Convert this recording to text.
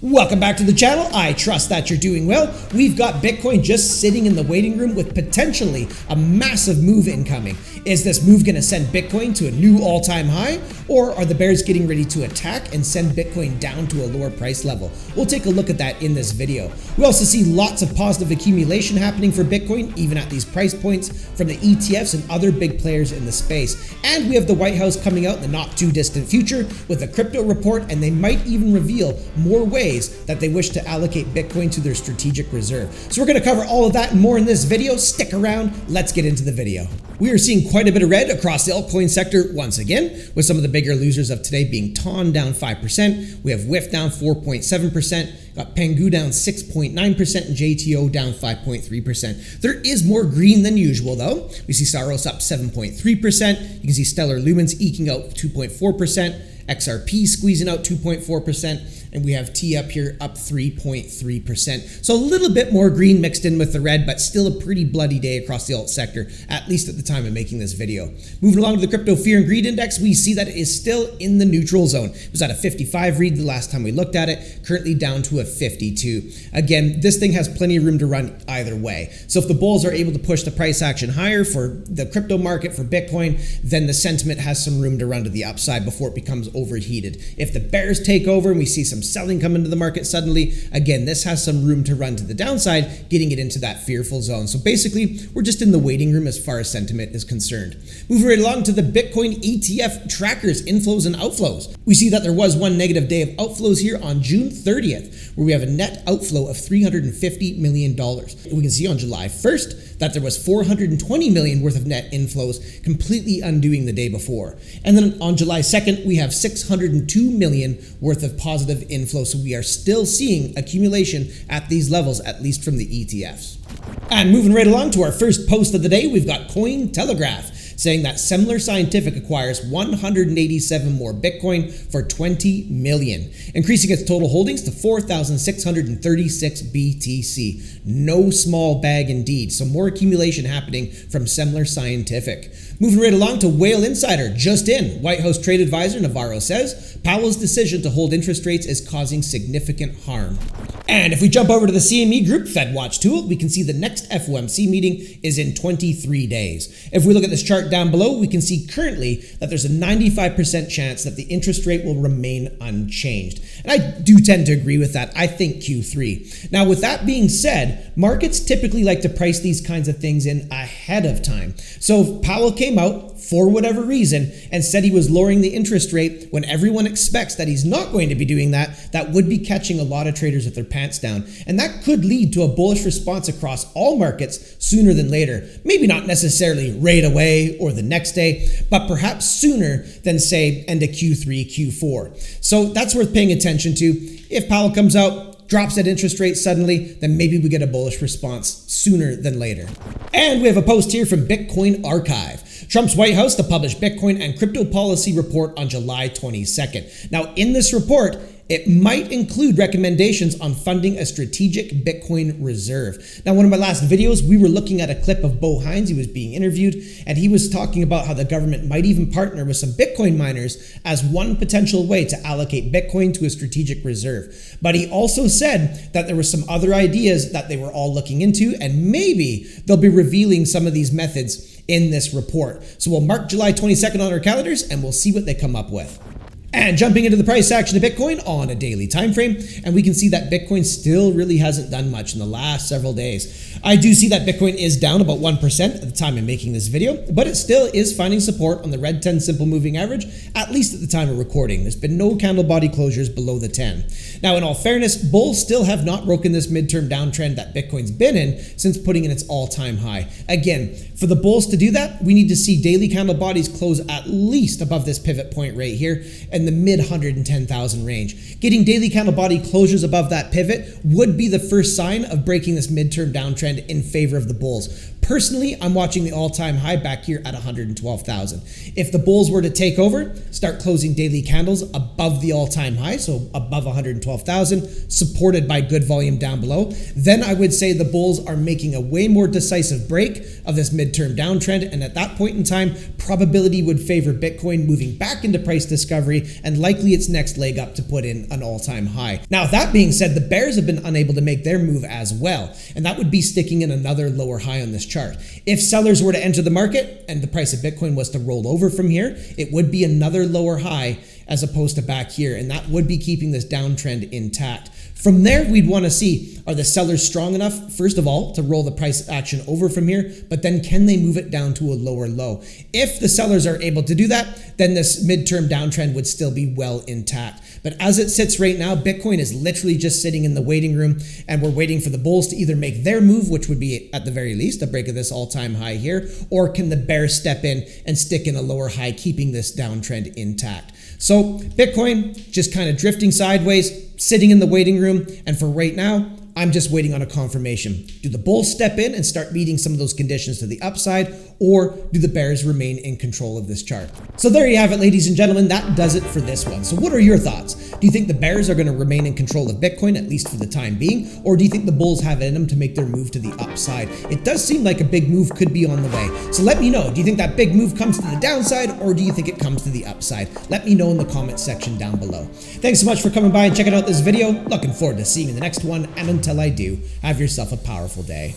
Welcome back to the channel. I trust that you're doing well. We've got Bitcoin just sitting in the waiting room with potentially a massive move incoming. Is this move going to send Bitcoin to a new all-time high, or are the bears getting ready to attack and send Bitcoin down to a lower price level? We'll take a look at that in this video. We also see lots of positive accumulation happening for Bitcoin, even at these price points, from the ETFs and other big players in the space. And we have the White House coming out in the not too distant future with a crypto report, and they might even reveal more ways that they wish to allocate Bitcoin to their strategic reserve. So we're going to cover all of that and more in this video. Stick around. Let's get into the video. We are seeing quite a bit of red across the altcoin sector once again, with some of the bigger losers of today being TON down 5%. We have WIF down 4.7%. Got Pengu down 6.9% and JTO down 5.3%. There is more green than usual though. We see Saros up 7.3%. You can see Stellar Lumens eking out 2.4%. XRP squeezing out 2.4%, and we have T up here up 3.3%. So a little bit more green mixed in with the red, but still a pretty bloody day across the alt sector, at least at the time of making this video. Moving along to the crypto fear and greed index, we see that it is still in the neutral zone. It was at a 55 read the last time we looked at it, currently down to a 52. Again, this thing has plenty of room to run either way. So if the bulls are able to push the price action higher for the crypto market, for Bitcoin, then the sentiment has some room to run to the upside before it becomes overheated. If the bears take over and we see some selling come into the market suddenly, again, this has some room to run to the downside, getting it into that fearful zone. So basically, we're just in the waiting room as far as sentiment is concerned. Moving right along to the Bitcoin ETF trackers, inflows and outflows. We see that there was one negative day of outflows here on June 30th, where we have a net outflow of $350 million. We can see on July 1st that there was $420 million worth of net inflows, completely undoing the day before. And then on July 2nd, we have $602 million worth of positive inflow. So we are still seeing accumulation at these levels, at least from the ETFs. And moving right along to our first post of the day, we've got Cointelegraph saying that Semler Scientific acquires 187 more Bitcoin for 20 million, increasing its total holdings to 4,636 BTC. No small bag indeed. So more accumulation happening from Semler Scientific. Moving right along to Whale Insider, just in. White House trade advisor Navarro says Powell's decision to hold interest rates is causing significant harm. And if we jump over to the CME Group FedWatch tool, we can see the next FOMC meeting is in 23 days. If we look at this chart down below, we can see currently that there's a 95% chance that the interest rate will remain unchanged. And I do tend to agree with that. I think Q3. Now, with that being said, markets typically like to price these kinds of things in ahead of time. So if Powell came out for whatever reason and said he was lowering the interest rate when everyone expects that he's not going to be doing that, that would be catching a lot of traders with their pants down. And that could lead to a bullish response across all markets sooner than later. Maybe not necessarily right away or the next day, but perhaps sooner than say end of Q3, Q4. So that's worth paying attention to. If Powell comes out, drops that interest rate suddenly, then maybe we get a bullish response sooner than later. And we have a post here from Bitcoin Archive. Trump's White House to publish Bitcoin and crypto policy report on July 22nd. Now, in this report, it might include recommendations on funding a strategic Bitcoin reserve. Now, one of my last videos, we were looking at a clip of Bo Hines. He was being interviewed, and he was talking about how the government might even partner with some Bitcoin miners as one potential way to allocate Bitcoin to a strategic reserve. But he also said that there were some other ideas that they were all looking into, and maybe they'll be revealing some of these methods in this report. So we'll mark July 22nd on our calendars, and we'll see what they come up with. And jumping into the price action of Bitcoin on a daily time frame, and we can see that Bitcoin still really hasn't done much in the last several days. I do see that Bitcoin is down about 1% at the time of making this video, but it still is finding support on the red 10 simple moving average, at least at the time of recording. There's been no candle body closures below the 10. Now, in all fairness, bulls still have not broken this midterm downtrend that Bitcoin's been in since putting in its all-time high. Again, for the bulls to do that, we need to see daily candle bodies close at least above this pivot point right here in the mid 110,000 range. Getting daily candle body closures above that pivot would be the first sign of breaking this midterm downtrend in favor of the bulls. Personally, I'm watching the all-time high back here at 112,000. If the bulls were to take over, start closing daily candles above the all-time high, so above 112,000, supported by good volume down below, then I would say the bulls are making a way more decisive break of this midterm downtrend, and at that point in time, probability would favor Bitcoin moving back into price discovery and likely its next leg up to put in an all-time high. Now, that being said, the bears have been unable to make their move as well, and that would be sticking in another lower high on this chart. If sellers were to enter the market and the price of Bitcoin was to roll over from here, it would be another lower high as opposed to back here, and that would be keeping this downtrend intact. From there, we'd want to see, are the sellers strong enough, first of all, to roll the price action over from here, but then can they move it down to a lower low? If the sellers are able to do that, then this midterm downtrend would still be well intact. But as it sits right now, Bitcoin is literally just sitting in the waiting room, and we're waiting for the bulls to either make their move, which would be at the very least a break of this all-time high here, or can the bears step in and stick in a lower high, keeping this downtrend intact. So Bitcoin just kind of drifting sideways, sitting in the waiting room, and for right now, I'm just waiting on a confirmation. Do the bulls step in and start meeting some of those conditions to the upside, or do the bears remain in control of this chart? So there you have it, ladies and gentlemen. That does it for this one. So what are your thoughts? Do you think the bears are going to remain in control of Bitcoin, at least for the time being, or do you think the bulls have it in them to make their move to the upside? It does seem like a big move could be on the way. So let me know. Do you think that big move comes to the downside, or do you think it comes to the upside? Let me know in the comment section down below. Thanks so much for coming by and checking out this video. Looking forward to seeing you in the next one, and until I do, have yourself a powerful day.